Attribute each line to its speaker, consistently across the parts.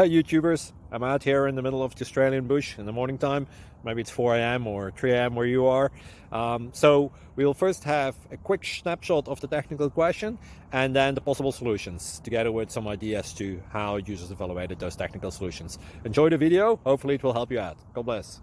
Speaker 1: Hi YouTubers, I'm out here in the middle of the Australian bush in the morning time. Maybe it's 4 a.m. or 3 a.m. where you are. So we'll first have a quick snapshot of the technical question and then the possible solutions, together with some ideas to how users evaluated those technical solutions. Enjoy the video, hopefully it will help you out. God bless.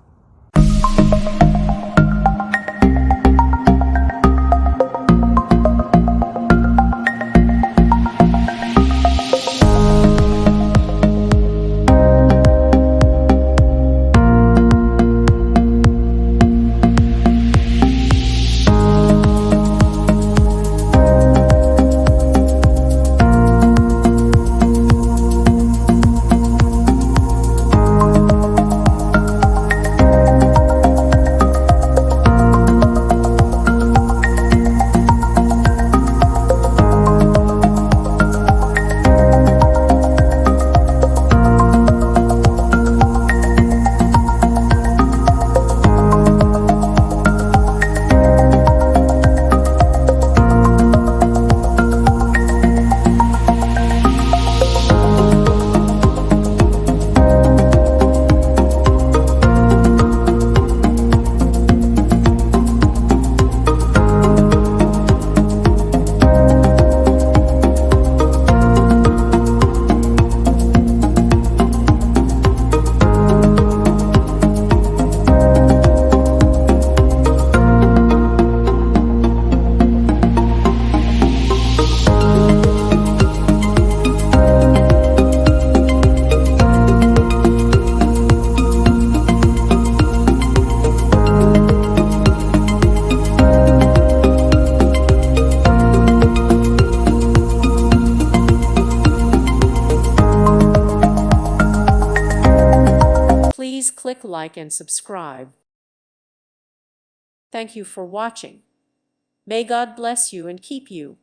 Speaker 2: Please click like and subscribe. Thank you for watching. May God bless you and keep you.